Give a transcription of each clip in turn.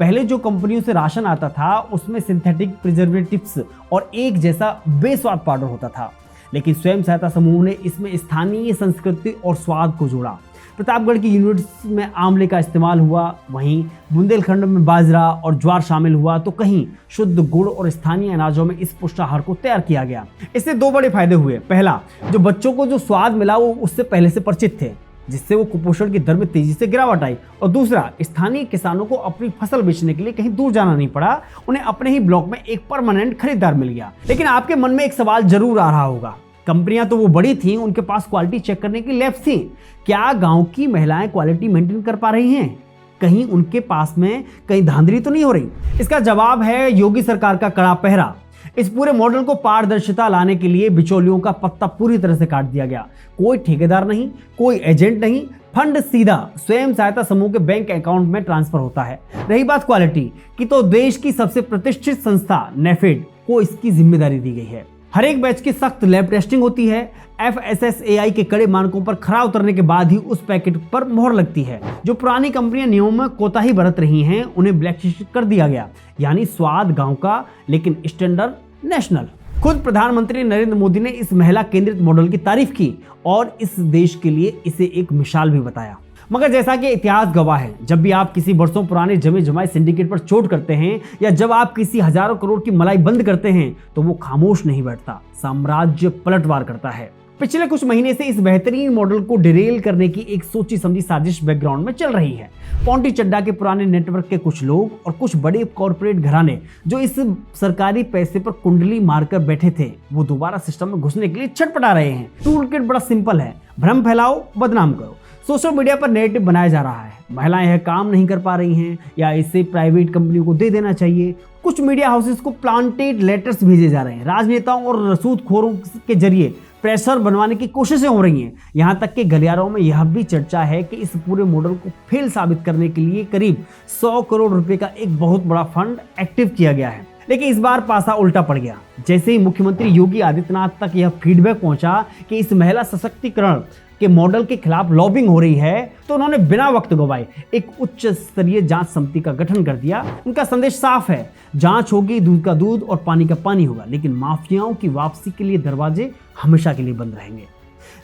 पहले जो कंपनियों से राशन आता था उसमें सिंथेटिक प्रिजर्वेटिव्स और एक जैसा बेस्वाद पाउडर होता था, लेकिन स्वयं सहायता समूह ने इसमें स्थानीय संस्कृति और स्वाद को जोड़ा। प्रतापगढ़ की यूनिट्स में आंवले का इस्तेमाल हुआ, वहीं बुंदेलखंड में बाजरा और ज्वार शामिल हुआ, तो कहीं शुद्ध गुड़ और स्थानीय अनाजों में इस पुष्टाहार को तैयार किया गया। इससे दो बड़े फायदे हुए। पहला, जो बच्चों को जो स्वाद मिला वो उससे पहले से परिचित थे, जिससे वो कुपोषण की दर में तेजी से गिरावट आई। और दूसरा, स्थानीय किसानों को अपनी फसल बेचने के लिए कहीं दूर जाना नहीं पड़ा, उन्हें अपने ही ब्लॉक में एक परमानेंट खरीदार मिल गया। लेकिन आपके मन में एक सवाल जरूर आ रहा होगा, कंपनियां तो वो बड़ी थी, उनके पास क्वालिटी चेक करने की लैब्स थी, क्या गांव की महिलाएं क्वालिटी मेंटेन कर पा रही हैं? कहीं उनके पास में कहीं धांधली तो नहीं हो रही? इसका जवाब है योगी सरकार का कड़ा पहरा। इस पूरे मॉडल को पारदर्शिता लाने के लिए बिचौलियों का पत्ता पूरी तरह से काट दिया गया। कोई ठेकेदार नहीं, कोई एजेंट नहीं, फंड सीधा स्वयं सहायता समूह के बैंक अकाउंट में ट्रांसफर होता है। रही बात क्वालिटी की, तो देश की सबसे प्रतिष्ठित संस्था नेफेड को इसकी जिम्मेदारी दी गई है। हर एक बैच की सख्त लैब टेस्टिंग होती है। FSSAI के कड़े मानकों पर खरा उतरने के बाद ही उस पैकेट पर मोहर लगती है। जो पुरानी कंपनियां नियमों में कोताही बरत रही हैं, उन्हें ब्लैकलिस्ट कर दिया गया। यानी स्वाद गांव का, लेकिन स्टैंडर्ड नेशनल। खुद प्रधानमंत्री नरेंद्र मोदी ने इस महिला केंद्रित मॉडल की तारीफ की और इस देश के लिए इसे एक मिसाल भी बताया। मगर जैसा कि इतिहास गवाह है, जब भी आप किसी वर्षों पुराने जमे जमाए सिंडिकेट पर चोट करते हैं या जब आप किसी हजारों करोड़ की मलाई बंद करते हैं, तो वो खामोश नहीं बैठता, साम्राज्य पलटवार करता है। पिछले कुछ महीने से इस बेहतरीन मॉडल को डिरेल करने की एक सोची समझी साजिश बैकग्राउंड में चल रही है। पॉन्टी चड्डा के पुराने नेटवर्क के कुछ लोग और कुछ बड़े कॉर्पोरेट घराने जो इस सरकारी पैसे पर कुंडली मारकर बैठे थे, वो दोबारा सिस्टम में घुसने के लिए छटपटा रहे हैं। टूल किट बड़ा सिंपल है, भ्रम फैलाओ, बदनाम करो। सोशल मीडिया पर नेगेटिव बनाया जा रहा है, महिलाएं यह काम नहीं कर पा रही हैं या इसे प्राइवेट कंपनियों को दे देना चाहिए। कुछ मीडिया हाउसेस को प्लांटेड लेटर्स भेजे जा रहे हैं। राजनेताओं और रसूखोरों के जरिए प्रेशर बनवाने की कोशिशें हो रही हैं। यहाँ तक कि गलियारों में यह भी चर्चा है कि इस पूरे मॉडल को फेल साबित करने के लिए करीब 100 करोड़ रुपए का एक बहुत बड़ा फंड एक्टिव किया गया है। लेकिन इस बार पासा उल्टा पड़ गया। जैसे ही मुख्यमंत्री योगी आदित्यनाथ तक यह फीडबैक पहुंचा कि इस महिला सशक्तिकरण के मॉडल के खिलाफ लॉबिंग हो रही है, तो उन्होंने बिना वक्त गवाए एक उच्च स्तरीय जांच समिति का गठन कर दिया। उनका संदेश साफ है, जांच होगी, दूध का दूध और पानी का पानी होगा, लेकिन माफियाओं की वापसी के लिए दरवाजे हमेशा के लिए बंद रहेंगे।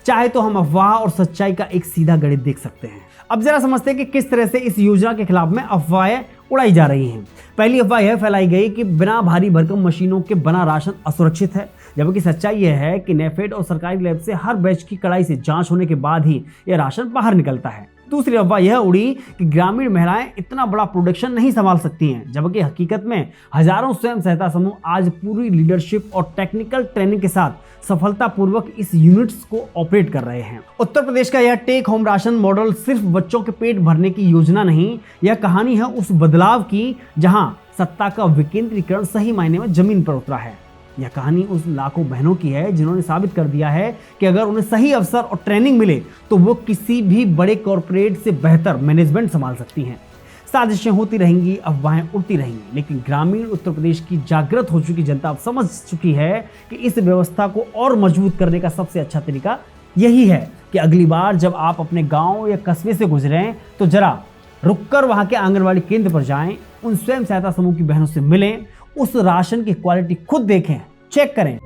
चाहे तो हम अफवाह और सच्चाई का एक सीधा गणित देख सकते हैं। अब जरा समझते हैं कि किस तरह से इस योजना के खिलाफ में अफवाहें उड़ाई जा रही हैं। पहली अफवाह यह फैलाई गई कि बिना भारी भरकम मशीनों के बना राशन असुरक्षित है, जबकि सच्चाई यह है कि नेफेड और सरकारी लैब से हर बैच की कड़ाई से जांच होने के बाद ही यह राशन बाहर निकलता है। दूसरी अफवाह यह उड़ी कि ग्रामीण महिलाएं इतना बड़ा प्रोडक्शन नहीं संभाल सकती हैं, जबकि हकीकत में हजारों स्वयं सहायता समूह आज पूरी लीडरशिप और टेक्निकल ट्रेनिंग के साथ सफलतापूर्वक इस यूनिट्स को ऑपरेट कर रहे हैं। उत्तर प्रदेश का यह टेक होम राशन मॉडल सिर्फ बच्चों के पेट भरने की योजना नहीं, यह कहानी है उस बदलाव की जहां सत्ता का विकेंद्रीकरण सही मायने में जमीन पर उतरा है। यह कहानी उस लाखों बहनों की है जिन्होंने साबित कर दिया है कि अगर उन्हें सही अवसर और ट्रेनिंग मिले तो वो किसी भी बड़े कॉर्पोरेट से बेहतर मैनेजमेंट संभाल सकती हैं। साजिशें होती रहेंगी, अफवाहें उड़ती रहेंगी, लेकिन ग्रामीण उत्तर प्रदेश की जागृत हो चुकी जनता अब समझ चुकी है कि इस व्यवस्था को और मजबूत करने का सबसे अच्छा तरीका यही है कि अगली बार जब आप अपने गाँव या कस्बे से गुजरें तो जरा रुककर वहाँ के आंगनबाड़ी केंद्र पर जाएं, उन स्वयं सहायता समूह की बहनों से मिलें, उस राशन की क्वालिटी खुद देखें, चेक करें।